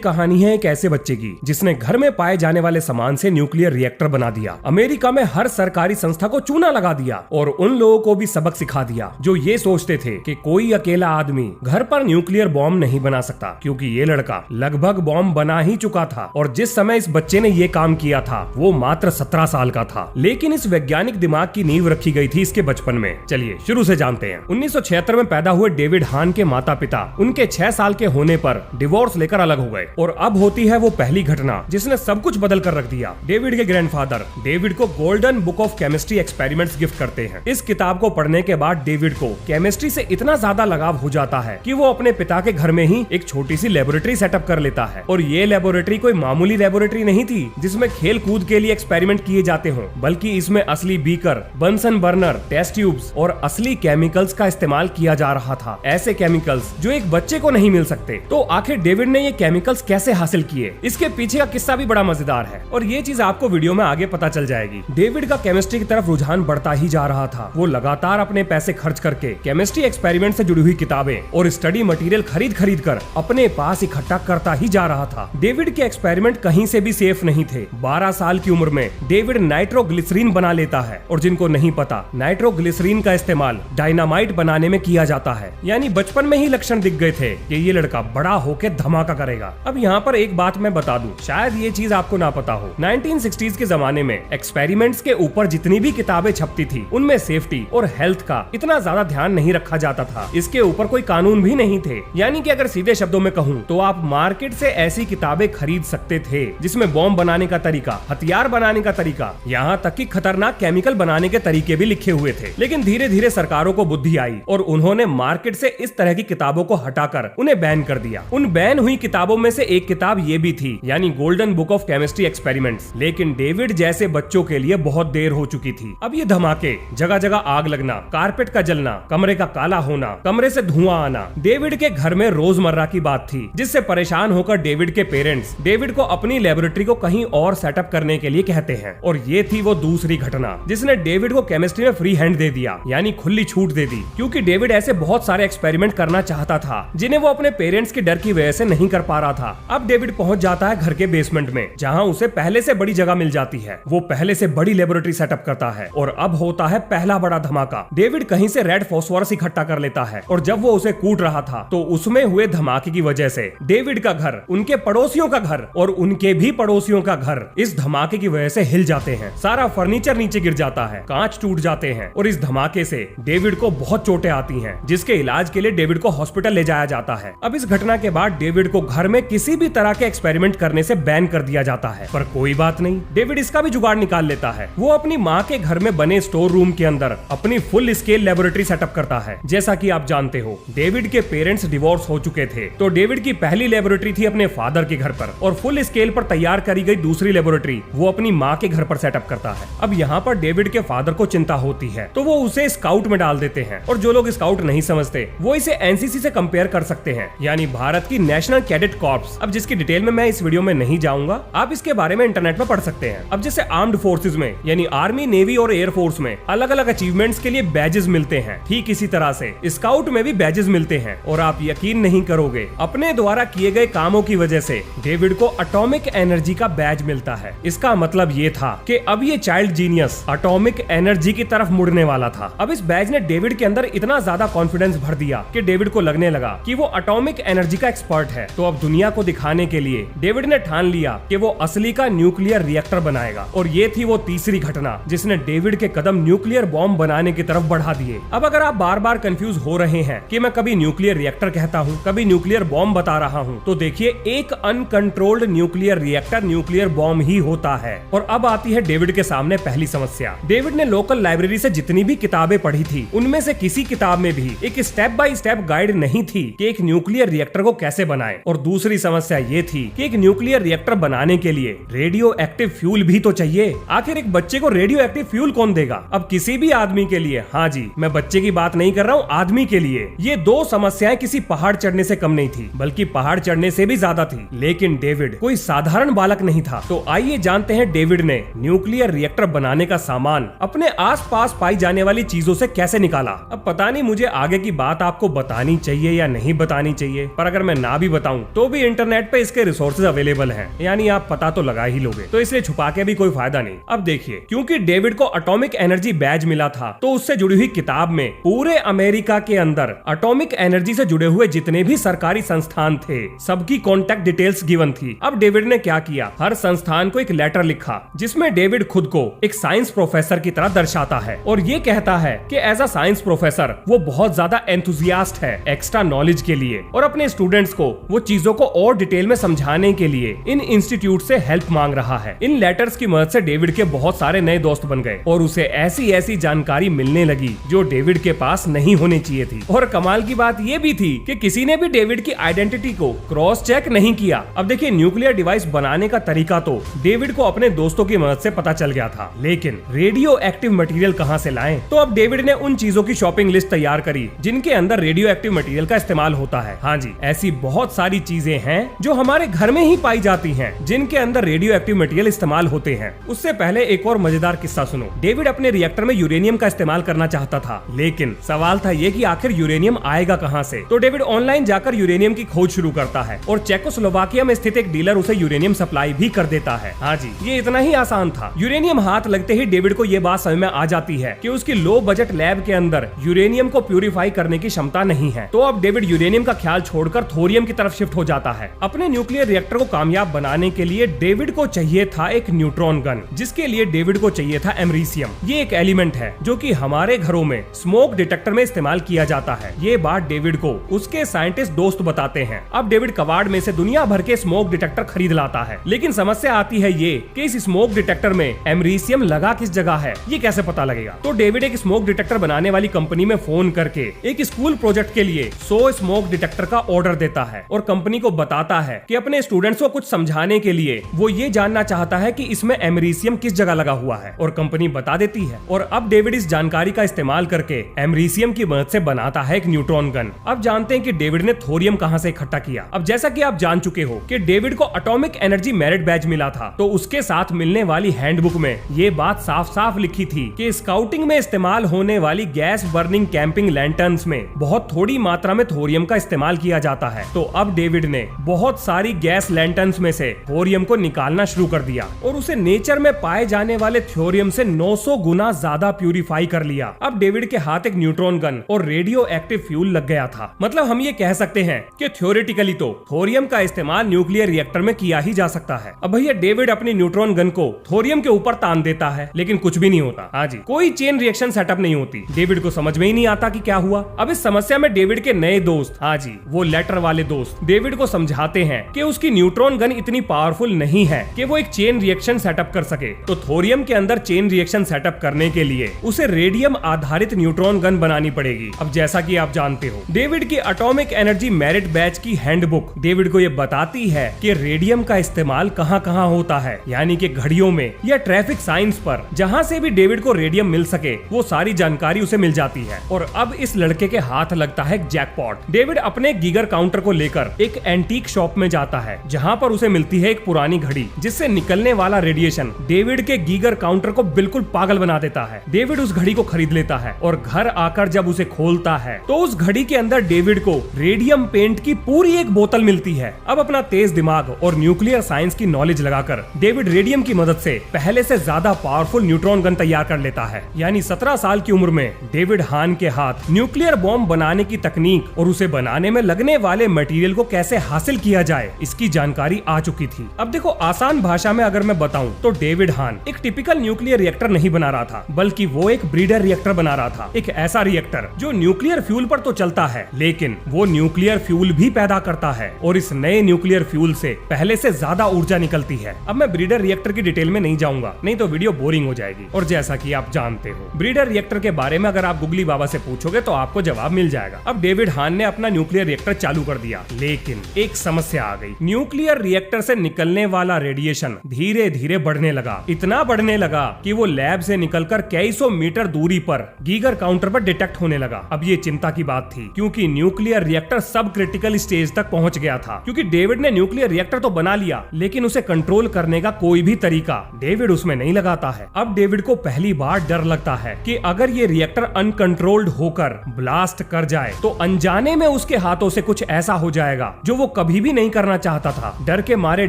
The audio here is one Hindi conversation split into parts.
कहानी है एक ऐसे बच्चे की जिसने घर में पाए जाने वाले सामान से न्यूक्लियर रिएक्टर बना दिया। अमेरिका में हर सरकारी संस्था को चूना लगा दिया और उन लोगों को भी सबक सिखा दिया जो ये सोचते थे कि कोई अकेला आदमी घर पर न्यूक्लियर बॉम्ब नहीं बना सकता, क्योंकि ये लड़का लगभग बॉम्ब बना ही चुका था और जिस समय इस बच्चे ने ये काम किया था वो मात्र 17 साल का था। लेकिन इस वैज्ञानिक दिमाग की नींव रखी गई थी इसके बचपन में। चलिए शुरू से जानते हैं। 1976 में पैदा हुए डेविड हान के माता पिता उनके 6 साल के होने पर डिवोर्स लेकर अलग हो गए और अब होती है वो पहली घटना जिसने सब कुछ बदल कर रख दिया। डेविड के ग्रैंडफादर डेविड को golden book of chemistry experiments gift करते हैं। इस किताब को पढ़ने के बाद डेविड को केमिस्ट्री से इतना ज्यादा लगाव हो जाता है कि वो अपने पिता के घर में ही एक छोटी सी लेबोरेटरी सेटअप कर लेता है। और ये लेबोरेटरी कोई मामूली लेबोरेटरी नहीं थी जिसमें खेल कूद के लिए एक्सपेरिमेंट किए जाते हो, बल्कि इसमें असली beaker, Bunsen burner, test tubes और असली केमिकल्स का इस्तेमाल किया जा रहा था। ऐसे केमिकल्स जो एक बच्चे को नहीं मिल सकते। तो आखिर डेविड ने ये केमिकल्स कैसे हासिल किए, इसके पीछे का किस्सा भी बड़ा मजेदार है और ये चीज आपको वीडियो में आगे पता चल जाएगी। डेविड का केमिस्ट्री की तरफ रुझान बढ़ता ही जा रहा था। वो लगातार अपने पैसे खर्च करके केमिस्ट्री एक्सपेरिमेंट से जुड़ी हुई किताबें और स्टडी मटेरियल खरीद कर अपने पास इकट्ठा करता ही जा रहा था। डेविड के एक्सपेरिमेंट कहीं से भी सेफ नहीं थे। 12 साल की उम्र में डेविड नाइट्रोग्लिसरीन बना लेता है और जिनको नहीं पता, नाइट्रोग्लिसरीन का इस्तेमाल डायनामाइट बनाने में किया जाता है। यानी बचपन में ही लक्षण दिख गए थे कि ये लड़का बड़ा होकर धमाका करेगा। अब यहाँ पर एक बात मैं बता दूं, शायद ये चीज आपको ना पता हो। 1960s के जमाने में एक्सपेरिमेंट्स के ऊपर जितनी भी किताबें छपती थी उनमें सेफ्टी और हेल्थ का इतना ज्यादा ध्यान नहीं रखा जाता था। इसके ऊपर कोई कानून भी नहीं थे। यानी कि अगर सीधे शब्दों में कहूँ तो आप मार्केट से ऐसी किताबें खरीद सकते थे जिसमें बॉम्ब बनाने का तरीका, हथियार बनाने का तरीका, यहाँ तक कि खतरनाक केमिकल बनाने के तरीके भी लिखे हुए थे। लेकिन धीरे धीरे सरकारों को बुद्धि आई और उन्होंने मार्केट से इस तरह की किताबों को हटाकर उन्हें बैन कर दिया। उन बैन हुई किताबों में से एक किताब ये भी थी, यानी golden book of chemistry experiments. लेकिन डेविड जैसे बच्चों के लिए बहुत देर हो चुकी थी। अब ये धमाके, जगह जगह आग लगना, कारपेट का जलना, कमरे का काला होना, कमरे से धुआं आना डेविड के घर में रोजमर्रा की बात थी, जिससे परेशान होकर डेविड के पेरेंट्स डेविड को अपनी लेबोरेटरी को कहीं और सेटअप करने के लिए कहते हैं। और ये थी वो दूसरी घटना जिसने डेविड को केमिस्ट्री में फ्री हैंड दे दिया, यानी खुली छूट दे दी। क्योंकि डेविड ऐसे बहुत सारे एक्सपेरिमेंट करना चाहता था जिन्हें वो अपने पेरेंट्स के डर की वजह से नहीं कर पा रहा था। अब डेविड पहुंच जाता है घर के बेसमेंट में, जहां उसे पहले से बड़ी जगह मिल जाती है। वो पहले से बड़ी लेबोरेटरी सेटअप करता है और अब होता है पहला बड़ा धमाका। डेविड कहीं से रेड फास्फोरस इकट्ठा कर लेता है और जब वो उसे कूट रहा था तो उसमें हुए धमाके की वजह से डेविड का घर, उनके पड़ोसियों का घर और उनके भी पड़ोसियों का घर इस धमाके की वजह से हिल जाते हैं। सारा फर्नीचर नीचे गिर जाता है, कांच टूट जाते हैं और इस धमाके से डेविड को बहुत चोटें आती हैं, जिसके इलाज के लिए डेविड को हॉस्पिटल ले जाया जाता है। अब इस घटना के बाद डेविड को घर में किसी भी तरह के एक्सपेरिमेंट करने से बैन कर दिया जाता है। पर कोई बात नहीं, डेविड इसका भी जुगाड़ निकाल लेता है। वो अपनी माँ के घर में बने स्टोर रूम के अंदर अपनी फुल स्केल लेबोरेटरी सेटअप करता है। जैसा कि आप जानते हो, डेविड के पेरेंट्स डिवोर्स हो चुके थे, तो डेविड की पहली लेबोरेटरी थी अपने फादर के घर पर और फुल स्केल पर तैयार करी गई दूसरी लेबोरेटरी वो अपनी माँ के घर पर सेटअप करता है। अब यहाँ पर डेविड के फादर को चिंता होती है तो वो उसे स्काउट में डाल देते हैं। और जो लोग स्काउट नहीं समझते वो इसे एनसीसी से कंपेयर कर सकते हैं, यानी भारत की नेशनल कैडेट कॉर्प्स। अब जिसकी डिटेल में मैं इस वीडियो में नहीं जाऊंगा, आप इसके बारे में इंटरनेट में पढ़ सकते हैं। अब जैसे आर्म्ड फोर्सेज में यानी आर्मी, नेवी और एयर फोर्स में अलग अलग अचीवमेंट्स के लिए बैजेस मिलते हैं, ठीक इसी तरह से स्काउट में भी बैजेस मिलते हैं। और आप यकीन नहीं करोगे, अपने द्वारा किए गए कामों की वजह से डेविड को एटॉमिक एनर्जी का बैज मिलता है। इसका मतलब ये था कि अब ये चाइल्ड जीनियस एटॉमिक एनर्जी की तरफ मुड़ने वाला था। अब इस बैज ने डेविड के अंदर इतना ज्यादा कॉन्फिडेंस भर दिया कि डेविड को लगने लगा कि वो एटॉमिक एनर्जी का एक्सपर्ट है। तो अब दुनिया को दिखाने के लिए डेविड ने ठान लिया कि वो असली का न्यूक्लियर रिएक्टर बनाएगा। और ये थी वो तीसरी घटना जिसने डेविड के कदम न्यूक्लियर बॉम्ब बनाने की तरफ बढ़ा दिए। अब अगर आप बार बार कंफ्यूज हो रहे हैं कि मैं कभी न्यूक्लियर रिएक्टर कहता हूँ, कभी न्यूक्लियर बॉम्ब बता रहा हूँ, तो देखिए, एक uncontrolled nuclear reactor nuclear bomb ही होता है। और अब आती है डेविड के सामने पहली समस्या। डेविड ने लोकल लाइब्रेरी से जितनी भी किताबें पढ़ी थी उनमें से किसी किताब में भी एक स्टेप बाय स्टेप गाइड नहीं थी कि एक न्यूक्लियर रिएक्टर को कैसे बनाएं। और दूसरी समस्या ये थी कि एक न्यूक्लियर रिएक्टर बनाने के लिए रेडियो एक्टिव फ्यूल भी तो चाहिए। आखिर एक बच्चे को रेडियो एक्टिव फ्यूल कौन देगा? अब किसी भी आदमी के लिए, हाँ जी, मैं बच्चे की बात नहीं कर रहा हूँ, आदमी के लिए ये दो समस्याएं किसी पहाड़ चढ़ने से कम नहीं थी, बल्कि पहाड़ चढ़ने से भी ज्यादा थी। लेकिन डेविड कोई साधारण बालक नहीं था। तो आइए जानते हैं डेविड ने न्यूक्लियर रिएक्टर बनाने का सामान अपने आसपास पाई जाने वाली चीजों से कैसे निकाला। अब पता नहीं मुझे आगे की बात आपको बतानी चाहिए या नहीं बतानी चाहिए, पर अगर मैं ना भी बताऊं तो भी इंटरनेट पे इसके रिसोर्सेज अवेलेबल हैं, यानी आप पता तो लगा ही लोगे, तो इसलिए छुपा के भी कोई फायदा नहीं। अब देखिए, क्योंकि डेविड को एटॉमिक एनर्जी बैज मिला था, तो उससे जुड़ी हुई किताब में पूरे अमेरिका के अंदर एटॉमिक एनर्जी से जुड़े हुए जितने भी सरकारी संस्थान थे, सबकी कॉन्टेक्ट डिटेल्स गिवन थी। अब डेविड ने क्या किया, हर संस्थान को एक लेटर लिखा, जिसमें डेविड खुद को एक साइंस प्रोफेसर की तरह दर्शाता है और ये कहता है कि एज अ साइंस प्रोफेसर वो बहुत ज्यादा एंथुजियास्ट है एक्स्ट्रा नॉलेज के लिए, और अपने स्टूडेंट्स को वो चीजों को और डिटेल में समझाने के लिए इन इंस्टीट्यूट से हेल्प मांग रहा है। इन लेटर्स की मदद से डेविड के बहुत सारे नए दोस्त बन गए और उसे ऐसी ऐसी जानकारी मिलने लगी जो डेविड के पास नहीं होनी चाहिए थी। और कमाल की बात ये भी थी कि किसी ने भी डेविड की आइडेंटिटी को क्रॉस चेक नहीं किया। अब देखिए, न्यूक्लियर डिवाइस बनाने का तरीका तो डेविड को अपने दोस्तों की मदद से पता चल गया था, लेकिन रेडियो एक्टिव मटेरियल कहां से लाएं? तो अब डेविड ने उन चीजों की शॉपिंग लिस्ट तैयार करी जिनके अंदर रेडियो एक्टिव मटेरियल का इस्तेमाल होता है। हाँ जी, ऐसी बहुत सारी चीजें हैं जो हमारे घर में ही पाई जाती हैं, जिनके अंदर रेडियो एक्टिव मटेरियल इस्तेमाल होते हैं। उससे पहले एक और मजेदार किस्सा सुनो। डेविड अपने रिएक्टर में यूरेनियम का इस्तेमाल करना चाहता था, लेकिन सवाल था ये कि आखिर यूरेनियम आएगा कहां से? तो डेविड ऑनलाइन जाकर यूरेनियम की खोज शुरू करता है और चेकोस्लोवाकिया में स्थित एक डीलर उसे यूरेनियम सप्लाई भी कर देता है। हाँ जी, ये इतना ही आसान था। यूरेनियम हाथ लगते ही डेविड को ये बात समझ में आ जाती है कि उसकी लो बजट लैब के अंदर यूरेनियम को प्यूरिफाई करने की क्षमता नहीं है। तो अब डेविड यूरेनियम का ख्याल छोड़कर थोरियम की तरफ शिफ्ट हो जाता है। अपने न्यूक्लियर रिएक्टर को कामयाब बनाने के लिए डेविड को चाहिए था एक न्यूट्रॉन गन, जिसके लिए डेविड को चाहिए था एमरीसियम। ये एक एलिमेंट है जो कि हमारे घरों में स्मोक डिटेक्टर में इस्तेमाल किया जाता है। ये बात डेविड को उसके साइंटिस्ट दोस्त बताते हैं। अब डेविड कबाड़ में से दुनिया भर के स्मोक डिटेक्टर खरीद लाता है, लेकिन समस्या आती है ये कि इस स्मोक डिटेक्टर में एमरीसियम लगा किस जगह है, ये कैसे पता लगेगा? तो डेविड एक स्मोक डिटेक्टर बनाने वाली कंपनी में फोन करके एक स्कूल प्रोजेक्ट के लिए 100 स्मोक डिटेक्टर का ऑर्डर देता है और कंपनी को बताता है कि अपने स्टूडेंट्स को कुछ समझाने के लिए वो ये जानना चाहता है कि इसमें एमरीसियम किस जगह लगा हुआ है, और कंपनी बता देती है। और अब डेविड इस जानकारी का इस्तेमाल करके एमरीसियम की मदद से बनाता है एक न्यूट्रॉन गन। अब जानते हैं कि डेविड ने थोरियम कहां से इकट्ठा किया। अब जैसा कि आप जान चुके हो कि डेविड को एटॉमिक एनर्जी मेरिट बैज मिला था, तो उसके साथ मिलने वाली हैंडबुक में ये बात साफ साफ लिखी थी कि स्काउटिंग में इस्तेमाल होने वाली गैस बर्निंग कैंपिंग लैंटर्न्स में बहुत थोड़ी मात्रा में थोरियम का इस्तेमाल किया जाता है। तो अब डेविड ने बहुत सारी गैस लैंटर्न्स में से थोरियम को निकालना शुरू कर दिया और उसे नेचर में पाए जाने वाले थोरियम से 900 गुना ज्यादा प्यूरिफाई कर लिया। अब डेविड के हाथ एक न्यूट्रॉन गन और रेडियो एक्टिव फ्यूल लग गया था। मतलब हम ये कह सकते हैं कि थ्योरेटिकली तो थोरियम का इस्तेमाल न्यूक्लियर रिएक्टर में किया ही जा सकता है। अब भैया डेविड अपनी न्यूट्रॉन गन को थोरियम के ऊपर तान देता है, लेकिन कुछ भी नहीं होता। हाँ जी, कोई चेन रिएक्शन सेटअप नहीं होती। डेविड को समझ में ही नहीं आता कि क्या हुआ। अब इस समस्या में डेविड के नए दोस्त, हाँ जी वो लेटर वाले दोस्त, डेविड को समझाते हैं कि उसकी न्यूट्रॉन गन इतनी पावरफुल नहीं है कि वो एक चेन रिएक्शन सेटअप कर सके। तो थोरियम के अंदर चेन रिएक्शन सेटअप करने के लिए उसे रेडियम आधारित न्यूट्रॉन गन बनानी पड़ेगी। अब जैसा कि आप जानते हो, डेविड की एटॉमिक एनर्जी मेरिट बैच की हैंडबुक डेविड को ये बताती है कि रेडियम का इस्तेमाल कहां कहां होता है, यानी कि घड़ियों में या ट्रैफिक साइंस पर। जहां से भी डेविड को रेडियम मिल सके वो सारी जानकारी उसे मिल जाती है। और अब इस लड़के के हाथ लगता है जैकपॉट। डेविड अपने गीगर काउंटर को लेकर एक एंटीक शॉप में जाता है, जहां पर उसे मिलती है एक पुरानी घड़ी, जिससे निकलने वाला रेडिएशन डेविड के गीगर काउंटर को बिल्कुल पागल बना देता है। डेविड उस घड़ी को खरीद लेता है और घर आकर जब उसे खोलता है तो उस घड़ी के अंदर डेविड को रेडियम पेंट की पूरी एक बोतल मिलती है। अब अपना तेज दिमाग और न्यूक्लियर साइंस की नॉलेज लगाकर डेविड रेडियम की मदद से पहले से ज्यादा पावरफुल न्यूट्रॉन गन तैयार कर लेता है। यानी 17 साल की उम्र में डेविड हान के हाथ न्यूक्लियर बॉम्ब बनाने की तकनीक और उसे बनाने में लगने वाले मटेरियल को कैसे हासिल किया जाए इसकी जानकारी आ चुकी थी। अब देखो, आसान भाषा में अगर मैं बताऊं तो डेविड हान एक टिपिकल न्यूक्लियर रिएक्टर नहीं बना रहा था, बल्कि वो एक ब्रीडर रिएक्टर बना रहा था। एक ऐसा रिएक्टर जो न्यूक्लियर फ्यूल पर तो चलता है, लेकिन वो न्यूक्लियर फ्यूल भी पैदा करता है और इस नए न्यूक्लियर फ्यूल से पहले से ज्यादा ऊर्जा निकलती है। अब मैं ब्रीडर रिएक्टर की डिटेल में नहीं जाऊंगा, नहीं तो वीडियो बोरिंग हो जाएगी। और जैसा कि आप जानते हो, ब्रीडर रिएक्टर के बारे में अगर आप गुगली बाबा से पूछोगे तो आपको जवाब मिल जाएगा। अब डेविड हान ने अपना न्यूक्लियर रिएक्टर चालू कर दिया, लेकिन एक समस्या आ गई। न्यूक्लियर रिएक्टर से निकलने वाला रेडिएशन धीरे धीरे बढ़ने लगा। इतना बढ़ने लगा कि वो लैब से निकलकर कई सौ मीटर दूरी पर गीगर काउंटर पर डिटेक्ट होने लगा। अब ये चिंता की बात थी, क्योंकि न्यूक्लियर रिएक्टर सब क्रिटिकल स्टेज तक पहुंच गया था। क्योंकि डेविड ने न्यूक्लियर रिएक्टर तो बना लिया, लेकिन उसे कंट्रोल करने का कोई भी तरीका डेविड उसमें नहीं लगाता है। अब डेविड को पहली बार डर लगता है कि अगर ये रिएक्टर अनकंट्रोल्ड होकर ब्लास्ट कर जाए तो अनजाने में उसके हाथों से कुछ ऐसा हो जाएगा जो वो कभी भी नहीं करना चाहता था। डर के मारे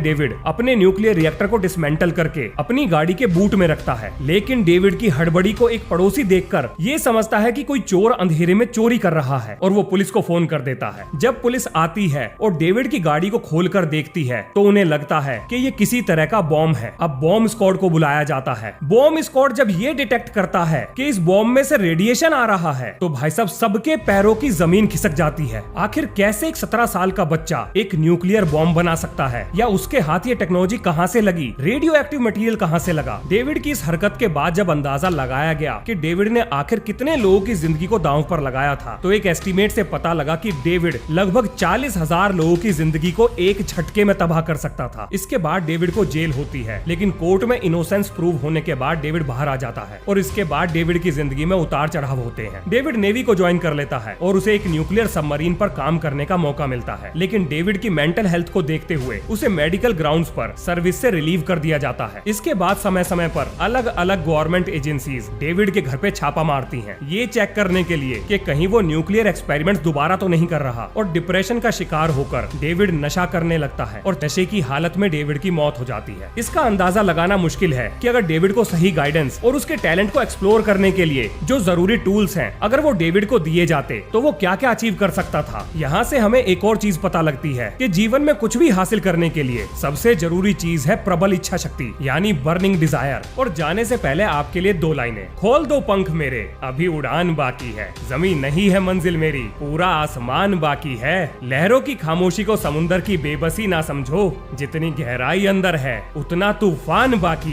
डेविड अपने न्यूक्लियर रिएक्टर को डिसमेंटल करके अपनी गाड़ी के बूट में रखता है, लेकिन डेविड की हड़बड़ी को एक पड़ोसी देखकर ये समझता है कि कोई चोर अंधेरे में चोरी कर रहा है और वो पुलिस को फोन कर देता है। जब पुलिस आती है और डेविड की गाड़ी को खोलकर देखती है तो उन्हें लगता है कि ये किसी तरह का बॉम्ब है। अब बॉम्ब स्क्वाड को बुलाया जाता है। बॉम्ब स्क्वाड जब ये डिटेक्ट करता है कि इस बॉम्ब में से रेडिएशन आ रहा है तो भाई साहब सबके पैरों की जमीन खिसक जाती है। आखिर कैसे एक 17 साल का बच्चा एक न्यूक्लियर बॉम्ब बना सकता है, या उसके हाथ ये टेक्नोलॉजी कहां से लगी, रेडियो एक्टिव मटेरियल कहां से लगा। डेविड की इस हरकत के बाद जब अंदाजा लगाया गया कि डेविड ने आखिर कितने लोगों की जिंदगी को दांव पर लगाया था, तो एक एस्टीमेट से पता लगा कि डेविड लगभग 40,000 लोगों की जिंदगी को एक झटके में तबाह कर सकता था। इसके बाद डेविड को जेल होती है, लेकिन कोर्ट में इनोसेंस प्रूव होने के बाद डेविड बाहर आ जाता है और इसके बाद डेविड की जिंदगी में उतार चढ़ाव होते हैं। डेविड नेवी को ज्वाइन कर लेता है और उसे एक न्यूक्लियर सबमरीन पर काम करने का मौका मिलता है, लेकिन डेविड की मेंटल हेल्थ को देखते हुए उसे मेडिकल ग्राउंड्स पर सर्विस से रिलीव कर दिया जाता है। इसके बाद समय समय पर अलग अलग गवर्नमेंट एजेंसीज डेविड के घर पे छापा मारती हैं, ये चेक करने के लिए कि कहीं वो न्यूक्लियर एक्सपेरिमेंट्स दोबारा तो नहीं कर रहा। और डिप्रेशन का शिकार होकर डेविड नशा करने लगता है और नशे की हालत में डेविड की मौत हो जाती है। इसका अंदाजा लगाना मुश्किल है कि अगर डेविड को सही गाइडेंस और उसके टैलेंट को एक्सप्लोर करने के लिए जो जरूरी टूल्स हैं, अगर वो डेविड को दिए जाते तो वो क्या क्या अचीव कर सकता था। यहाँ से हमें एक और चीज पता लगती है कि जीवन में कुछ भी हासिल करने के लिए सबसे जरूरी चीज है प्रबल इच्छा शक्ति, यानी बर्निंग डिजायर। और जाने से पहले आपके लिए 2 लाइनें। खोल दो पंख मेरे, अभी उड़ान बाकी है, जमीन नहीं है मंजिल मेरी, पूरा आसमान बाकी है। लहरों की खामोशी को समुंदर की बेबसी ना समझो, जितनी गहराई अंदर है उतना तूफान बाकी है।